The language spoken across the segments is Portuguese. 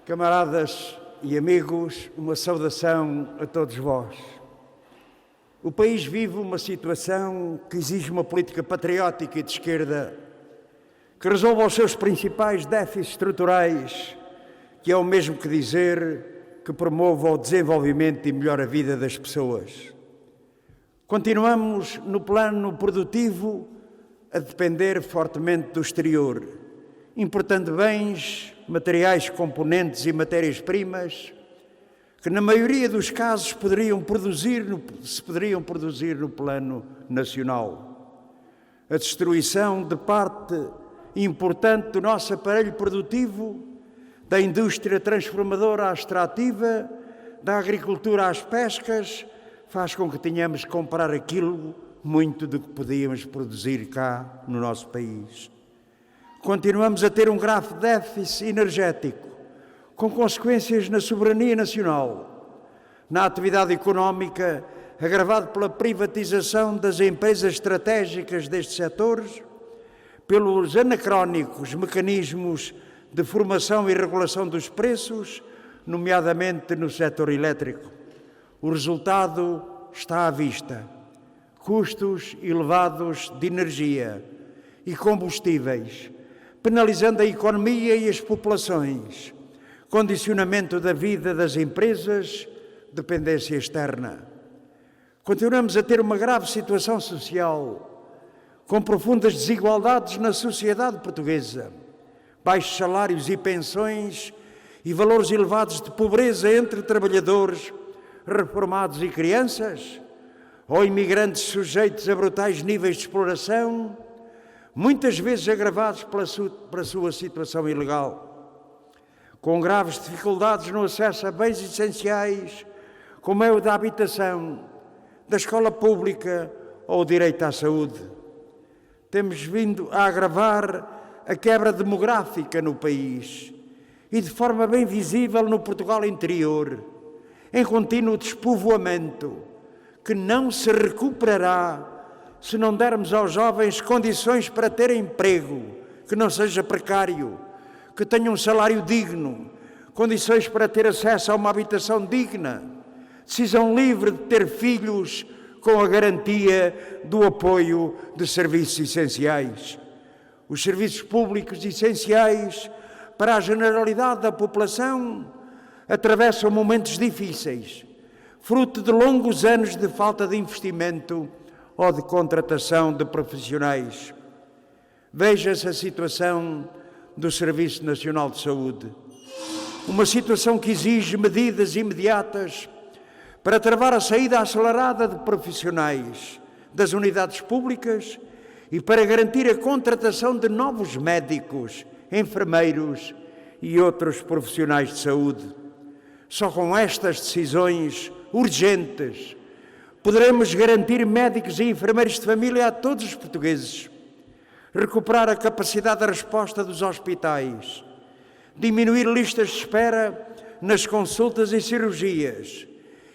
Camaradas e amigos, uma saudação a todos vós. O país vive uma situação que exige uma política patriótica e de esquerda que resolva os seus principais déficits estruturais, que é o mesmo que dizer que promova o desenvolvimento e melhora a vida das pessoas. Continuamos no plano produtivo a depender fortemente do exterior, importando bens, materiais, componentes e matérias-primas que, na maioria dos casos, se poderiam produzir no plano nacional. A destruição de parte importante do nosso aparelho produtivo, da indústria transformadora à extrativa, da agricultura às pescas, faz com que tenhamos que comprar aquilo muito do que podíamos produzir cá no nosso país. Continuamos a ter um grave déficit energético, com consequências na soberania nacional, na atividade económica, agravado pela privatização das empresas estratégicas destes setores, pelos anacrónicos mecanismos de formação e regulação dos preços, nomeadamente no setor elétrico. O resultado está à vista: custos elevados de energia e combustíveis, penalizando a economia e as populações, condicionamento da vida das empresas, dependência externa. Continuamos a ter uma grave situação social, com profundas desigualdades na sociedade portuguesa, baixos salários e pensões e valores elevados de pobreza entre trabalhadores, reformados e crianças, ou imigrantes sujeitos a brutais níveis de exploração, muitas vezes agravados pela sua situação ilegal, com graves dificuldades no acesso a bens essenciais, como é o da habitação, da escola pública ou o direito à saúde. Temos vindo a agravar a quebra demográfica no país e de forma bem visível no Portugal interior, em contínuo despovoamento, que não se recuperará se não dermos aos jovens condições para ter emprego, que não seja precário, que tenham um salário digno, condições para ter acesso a uma habitação digna, decisão livre de ter filhos com a garantia do apoio de serviços essenciais. Os serviços públicos essenciais para a generalidade da população atravessam momentos difíceis, fruto de longos anos de falta de investimento ou de contratação de profissionais. Veja-se a situação do Serviço Nacional de Saúde. Uma situação que exige medidas imediatas para travar a saída acelerada de profissionais das unidades públicas e para garantir a contratação de novos médicos, enfermeiros e outros profissionais de saúde. Só com estas decisões urgentes poderemos garantir médicos e enfermeiros de família a todos os portugueses, recuperar a capacidade de resposta dos hospitais, diminuir listas de espera nas consultas e cirurgias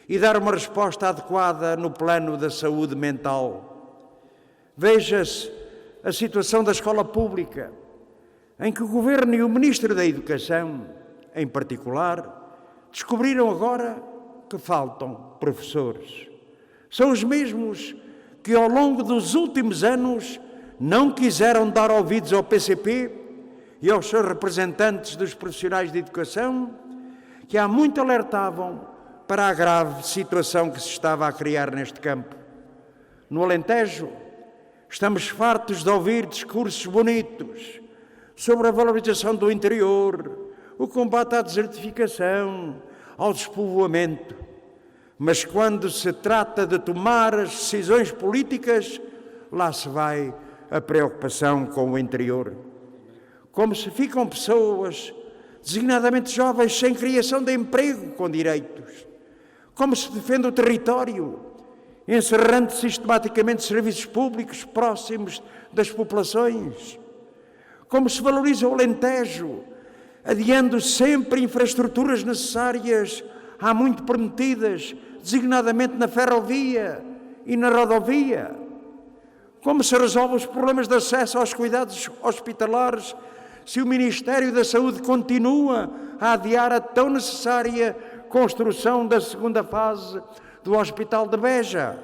e dar uma resposta adequada no plano da saúde mental. Veja-se a situação da escola pública, em que o Governo e o Ministro da Educação, em particular, descobriram agora que faltam professores. São os mesmos que ao longo dos últimos anos não quiseram dar ouvidos ao PCP e aos seus representantes dos profissionais de educação, que há muito alertavam para a grave situação que se estava a criar neste campo. No Alentejo, estamos fartos de ouvir discursos bonitos sobre a valorização do interior, o combate à desertificação, ao despovoamento. Mas quando se trata de tomar as decisões políticas, lá se vai a preocupação com o interior. Como se ficam pessoas, designadamente jovens, sem criação de emprego com direitos. Como se defende o território, encerrando sistematicamente serviços públicos próximos das populações. Como se valoriza o Alentejo, adiando sempre infraestruturas necessárias há muito prometidas, designadamente na ferrovia e na rodovia. Como se resolve os problemas de acesso aos cuidados hospitalares se o Ministério da Saúde continua a adiar a tão necessária construção da segunda fase do Hospital de Beja.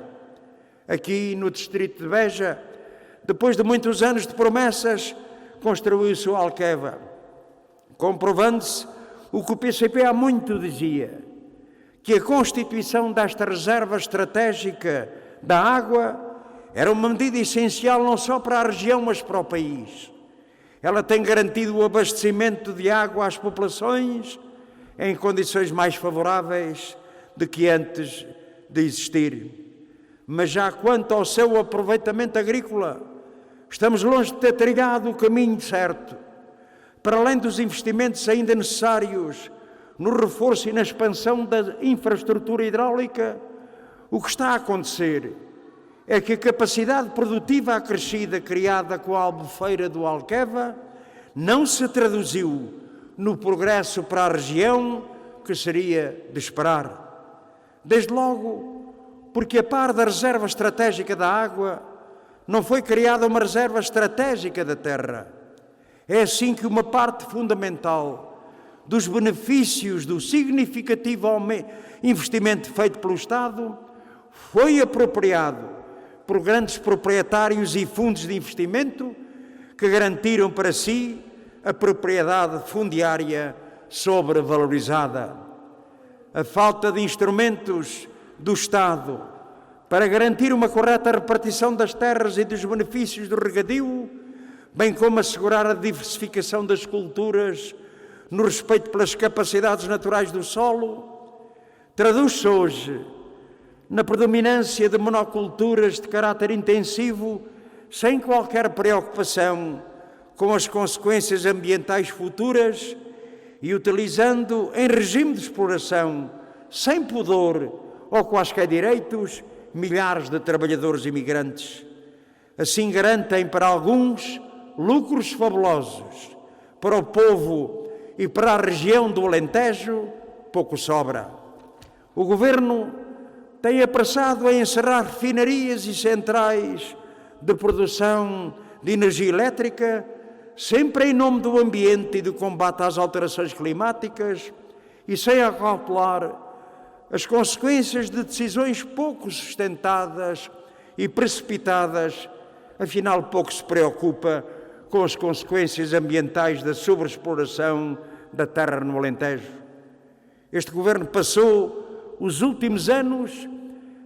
Aqui no distrito de Beja, depois de muitos anos de promessas, construiu-se o Alqueva, comprovando-se o que o PCP há muito dizia, que a constituição desta reserva estratégica da água era uma medida essencial não só para a região, mas para o país. Ela tem garantido o abastecimento de água às populações em condições mais favoráveis do que antes de existir. Mas já quanto ao seu aproveitamento agrícola, estamos longe de ter trilhado o caminho certo. Para além dos investimentos ainda necessários no reforço e na expansão da infraestrutura hidráulica, o que está a acontecer é que a capacidade produtiva acrescida criada com a albufeira do Alqueva não se traduziu no progresso para a região que seria de esperar. Desde logo, porque a par da reserva estratégica da água, não foi criada uma reserva estratégica da terra. É assim que uma parte fundamental dos benefícios do significativo investimento feito pelo Estado foi apropriado por grandes proprietários e fundos de investimento que garantiram para si a propriedade fundiária sobrevalorizada. A falta de instrumentos do Estado para garantir uma correta repartição das terras e dos benefícios do regadio, bem como assegurar a diversificação das culturas no respeito pelas capacidades naturais do solo, traduz-se hoje na predominância de monoculturas de caráter intensivo, sem qualquer preocupação com as consequências ambientais futuras e utilizando em regime de exploração, sem pudor ou quaisquer direitos, milhares de trabalhadores imigrantes. Assim garantem para alguns lucros fabulosos, para o povo e para a região do Alentejo pouco sobra. O Governo tem apressado em encerrar refinarias e centrais de produção de energia elétrica, sempre em nome do ambiente e do combate às alterações climáticas e sem acautelar as consequências de decisões pouco sustentadas e precipitadas. Afinal, pouco se preocupa com as consequências ambientais da sobreexploração da terra no Alentejo. Este Governo passou os últimos anos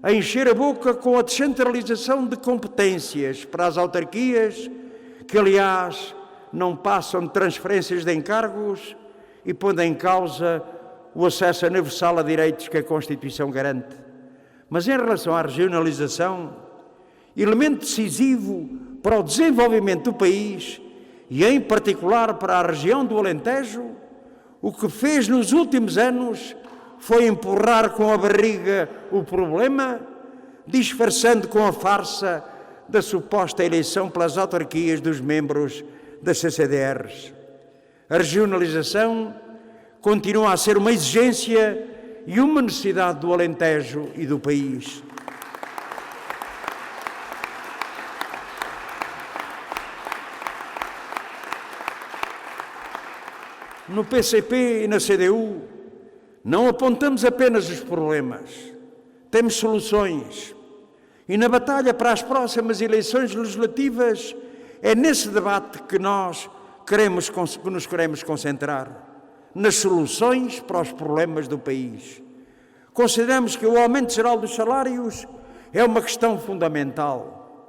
a encher a boca com a descentralização de competências para as autarquias, que aliás não passam de transferências de encargos e pondo em causa o acesso universal a direitos que a Constituição garante. Mas em relação à regionalização, elemento decisivo para o desenvolvimento do país e em particular para a região do Alentejo, o que fez nos últimos anos foi empurrar com a barriga o problema, disfarçando com a farsa da suposta eleição pelas autarquias dos membros das CCDRs. A regionalização continua a ser uma exigência e uma necessidade do Alentejo e do país. No PCP e na CDU, não apontamos apenas os problemas, temos soluções. E na batalha para as próximas eleições legislativas, é nesse debate que nos queremos concentrar, nas soluções para os problemas do país. Consideramos que o aumento geral dos salários é uma questão fundamental.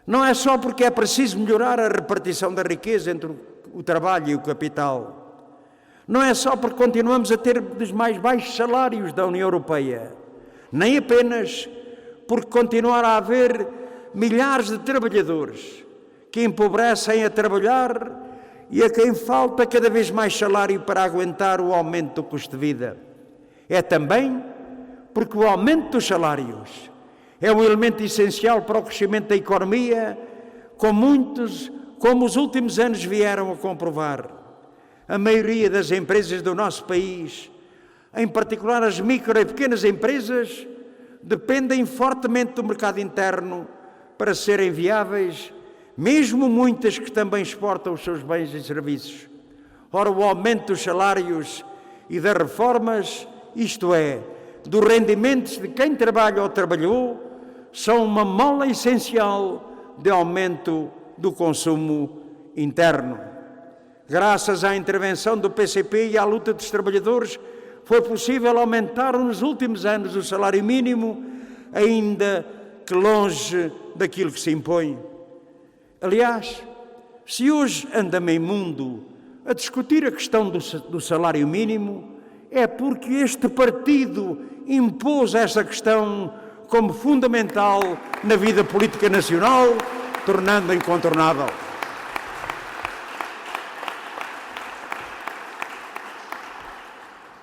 Não é só porque é preciso melhorar a repartição da riqueza entre o trabalho e o capital. Não é só porque continuamos a ter dos mais baixos salários da União Europeia, nem apenas porque continuar a haver milhares de trabalhadores que empobrecem a trabalhar e a quem falta cada vez mais salário para aguentar o aumento do custo de vida. É também porque o aumento dos salários é um elemento essencial para o crescimento da economia, como os últimos anos vieram a comprovar. A maioria das empresas do nosso país, em particular as micro e pequenas empresas, dependem fortemente do mercado interno para serem viáveis, mesmo muitas que também exportam os seus bens e serviços. Ora, o aumento dos salários e das reformas, isto é, dos rendimentos de quem trabalha ou trabalhou, são uma mola essencial de aumento do consumo interno. Graças à intervenção do PCP e à luta dos trabalhadores, foi possível aumentar nos últimos anos o salário mínimo, ainda que longe daquilo que se impõe. Aliás, se hoje anda meio mundo a discutir a questão do salário mínimo, é porque este partido impôs essa questão como fundamental na vida política nacional, tornando-a incontornável.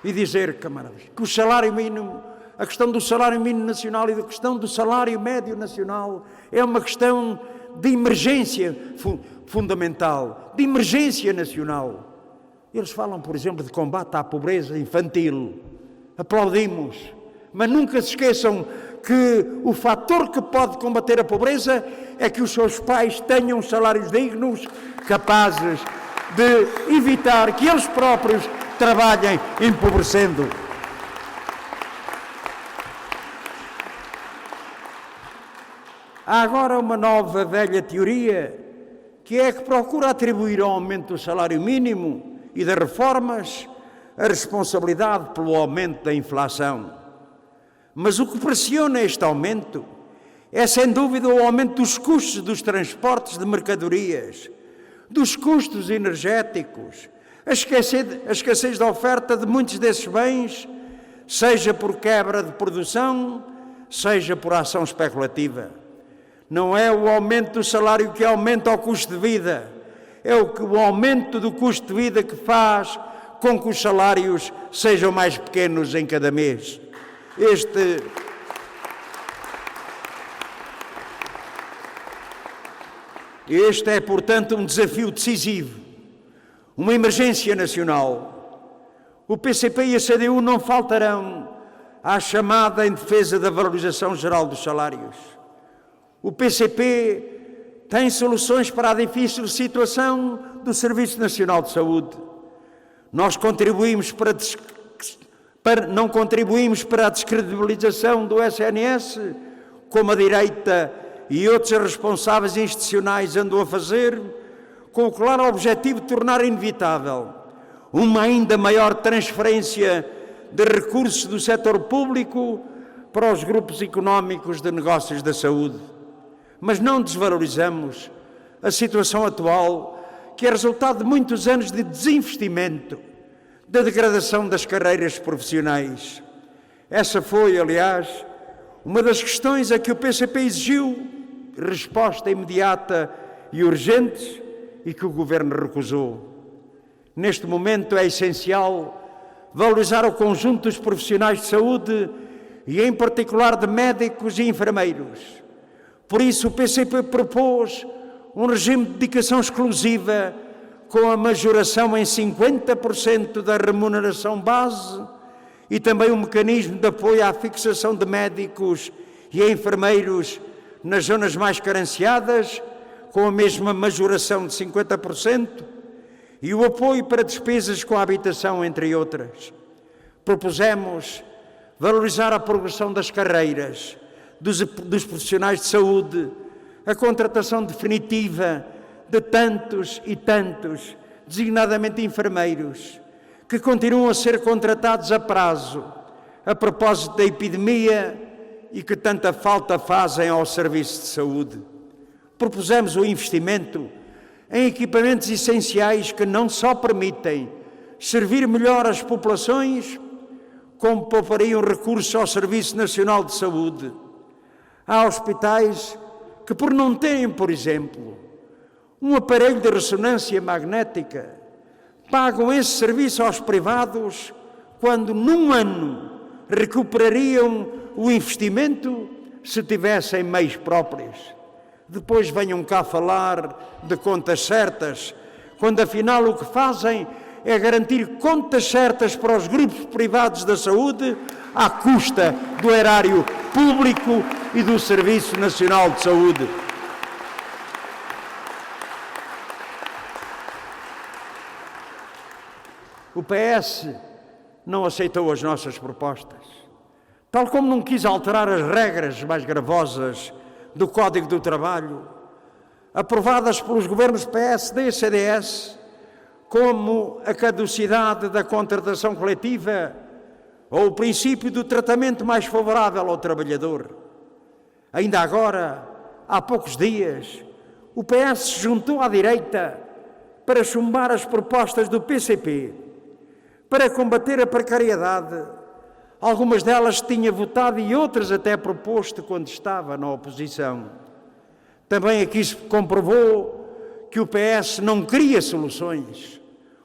E dizer, camaradas, que o salário mínimo, a questão do salário mínimo nacional e da questão do salário médio nacional é uma questão de emergência fundamental, de emergência nacional. Eles falam, por exemplo, de combate à pobreza infantil. Aplaudimos, mas nunca se esqueçam que o fator que pode combater a pobreza é que os seus pais tenham salários dignos, capazes de evitar que eles próprios trabalhem empobrecendo. Há agora uma nova velha teoria, que é que procura atribuir ao aumento do salário mínimo e das reformas a responsabilidade pelo aumento da inflação. Mas o que pressiona este aumento é, sem dúvida, o aumento dos custos dos transportes de mercadorias, dos custos energéticos, a escassez da oferta de muitos desses bens, seja por quebra de produção, seja por ação especulativa. Não é o aumento do salário que aumenta o custo de vida, é o aumento do custo de vida que faz com que os salários sejam mais pequenos em cada mês. Este é, portanto, um desafio decisivo, uma emergência nacional. O PCP e a CDU não faltarão à chamada em defesa da valorização geral dos salários. O PCP tem soluções para a difícil situação do Serviço Nacional de Saúde. Nós não contribuímos para a descredibilização do SNS, como a direita e outros responsáveis institucionais andam a fazer, com o claro objetivo de tornar inevitável uma ainda maior transferência de recursos do setor público para os grupos económicos de negócios da saúde. Mas não desvalorizamos a situação atual, que é resultado de muitos anos de desinvestimento, da degradação das carreiras profissionais. Essa foi, aliás, uma das questões a que o PCP exigiu resposta imediata e urgente e que o Governo recusou. Neste momento é essencial valorizar o conjunto dos profissionais de saúde e, em particular, de médicos e enfermeiros. Por isso, o PCP propôs um regime de dedicação exclusiva com a majoração em 50% da remuneração base e também um mecanismo de apoio à fixação de médicos e enfermeiros nas zonas mais carenciadas, com a mesma majoração de 50%, e o apoio para despesas com a habitação, entre outras. Propusemos valorizar a progressão das carreiras dos profissionais de saúde, a contratação definitiva de tantos e tantos, designadamente enfermeiros, que continuam a ser contratados a prazo, a propósito da epidemia e que tanta falta fazem ao serviço de saúde. Propusemos o investimento em equipamentos essenciais que não só permitem servir melhor as populações, como poupariam recursos ao Serviço Nacional de Saúde. Há hospitais que, por não terem, por exemplo, um aparelho de ressonância magnética, pagam esse serviço aos privados, quando num ano recuperariam o investimento se tivessem meios próprios. Depois venham cá falar de contas certas, quando afinal o que fazem é garantir contas certas para os grupos privados da saúde à custa do erário público e do Serviço Nacional de Saúde. PS não aceitou as nossas propostas, tal como não quis alterar as regras mais gravosas do Código do Trabalho, aprovadas pelos governos PSD e CDS, como a caducidade da contratação coletiva ou o princípio do tratamento mais favorável ao trabalhador. Ainda agora, há poucos dias, o PS se juntou à direita para chumbar as propostas do PCP, para combater a precariedade. Algumas delas tinha votado e outras até proposto quando estava na oposição. Também aqui se comprovou que o PS não queria soluções.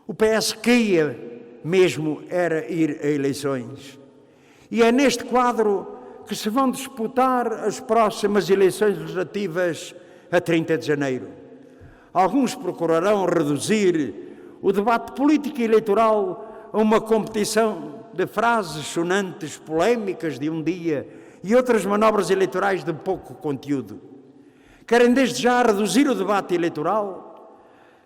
O PS queria mesmo era ir a eleições. E é neste quadro que se vão disputar as próximas eleições legislativas a 30 de janeiro. Alguns procurarão reduzir o debate político e eleitoral a uma competição de frases sonantes, polémicas de um dia e outras manobras eleitorais de pouco conteúdo. Querem desde já reduzir o debate eleitoral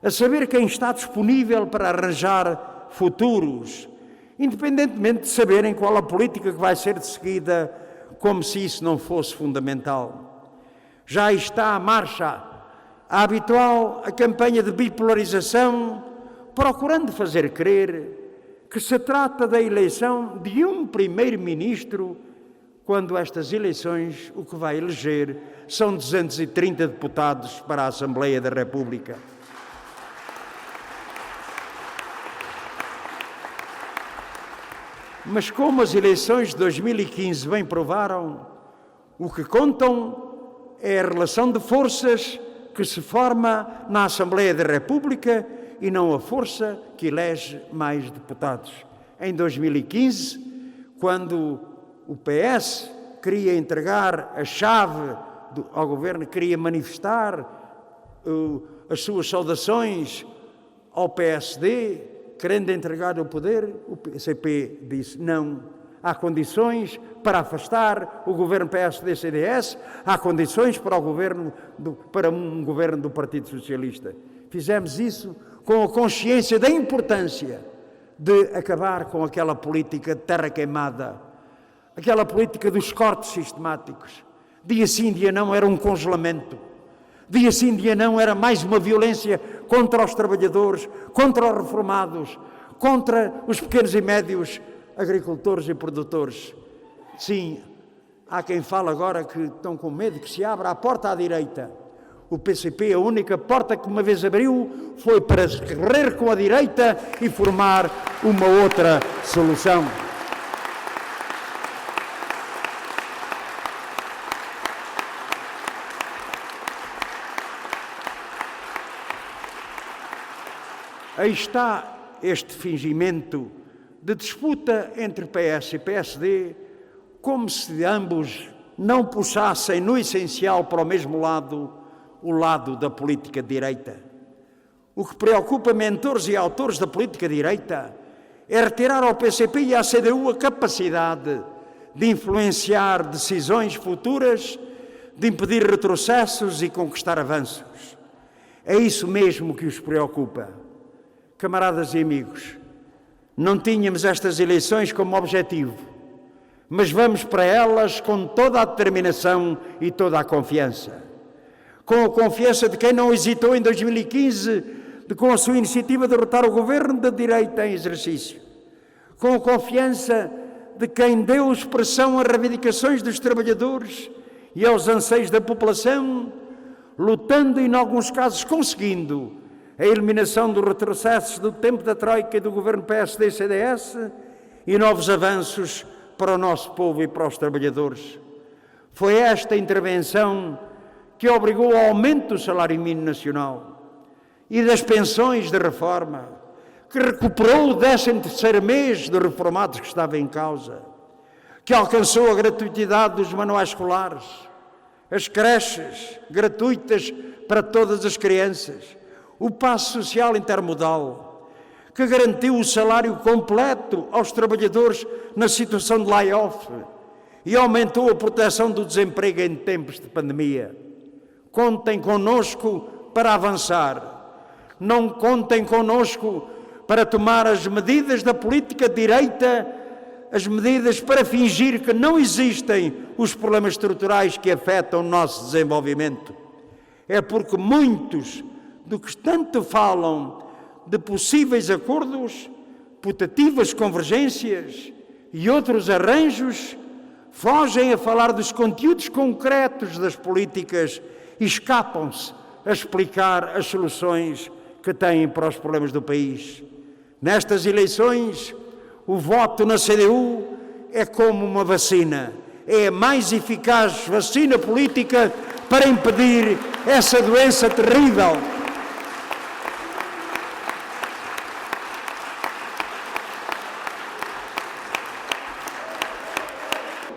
a saber quem está disponível para arranjar futuros, independentemente de saberem qual a política que vai ser seguida, como se isso não fosse fundamental. Já está à marcha a habitual campanha de bipolarização, procurando fazer crer que se trata da eleição de um primeiro-ministro, quando estas eleições o que vai eleger são 230 deputados para a Assembleia da República. Mas como as eleições de 2015 bem provaram, o que contam é a relação de forças que se forma na Assembleia da República e não a força que elege mais deputados. Em 2015, quando o PS queria entregar a chave ao governo, queria manifestar as suas saudações ao PSD, querendo entregar o poder, o PCP disse não. Há condições para afastar o governo PSD-CDS, há condições para um governo do Partido Socialista. Fizemos isso com a consciência da importância de acabar com aquela política de terra queimada, aquela política dos cortes sistemáticos. Dia sim, dia não era um congelamento. Dia sim, dia não era mais uma violência contra os trabalhadores, contra os reformados, contra os pequenos e médios agricultores e produtores. Sim, há quem fala agora que estão com medo que se abra a porta à direita. O PCP, a única porta que uma vez abriu foi para se correr com a direita e formar uma outra solução. Aí está este fingimento de disputa entre PS e PSD, como se ambos não puxassem no essencial para o mesmo lado, o lado da política de direita. O que preocupa mentores e autores da política de direita é retirar ao PCP e à CDU a capacidade de influenciar decisões futuras, de impedir retrocessos e conquistar avanços. É isso mesmo que os preocupa. Camaradas e amigos, não tínhamos estas eleições como objetivo, mas vamos para elas com toda a determinação e toda a confiança. Com a confiança de quem não hesitou em 2015 com a sua iniciativa de derrotar o governo da direita em exercício. Com a confiança de quem deu expressão às reivindicações dos trabalhadores e aos anseios da população, lutando e, em alguns casos, conseguindo a eliminação dos retrocessos do tempo da Troika e do governo PSD-CDS e novos avanços para o nosso povo e para os trabalhadores. Foi esta intervenção que obrigou ao aumento do salário mínimo nacional e das pensões de reforma, que recuperou o 13º mês de reformados que estava em causa, que alcançou a gratuitidade dos manuais escolares, as creches gratuitas para todas as crianças, o passe social intermodal, que garantiu o salário completo aos trabalhadores na situação de layoff e aumentou a proteção do desemprego em tempos de pandemia. Contem connosco para avançar. Não contem connosco para tomar as medidas da política de direita, as medidas para fingir que não existem os problemas estruturais que afetam o nosso desenvolvimento. É porque muitos do que tanto falam de possíveis acordos, putativas convergências e outros arranjos, fogem a falar dos conteúdos concretos das políticas e escapam-se a explicar as soluções que têm para os problemas do país. Nestas eleições, o voto na CDU é como uma vacina. É a mais eficaz vacina política para impedir essa doença terrível.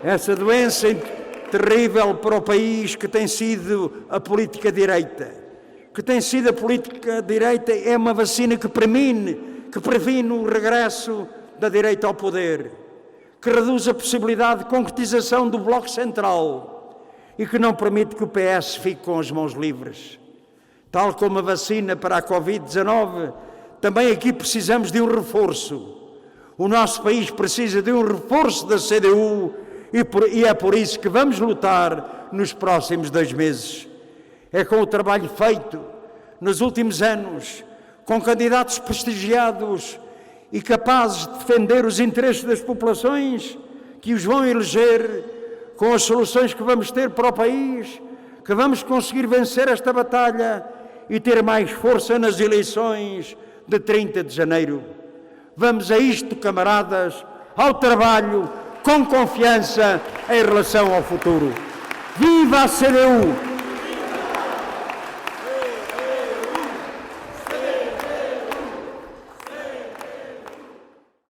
Essa doença terrível para o país que tem sido a política direita. Que tem sido a política direita é uma vacina que previne o regresso da direita ao poder, que reduz a possibilidade de concretização do Bloco Central e que não permite que o PS fique com as mãos livres. Tal como a vacina para a Covid-19, também aqui precisamos de um reforço. O nosso país precisa de um reforço da CDU e é por isso que vamos lutar nos próximos 2 meses. É com o trabalho feito nos últimos anos, com candidatos prestigiados e capazes de defender os interesses das populações, que os vão eleger, com as soluções que vamos ter para o país, que vamos conseguir vencer esta batalha e ter mais força nas eleições de 30 de janeiro. Vamos a isto, camaradas, ao trabalho, com confiança em relação ao futuro. Viva a CDU!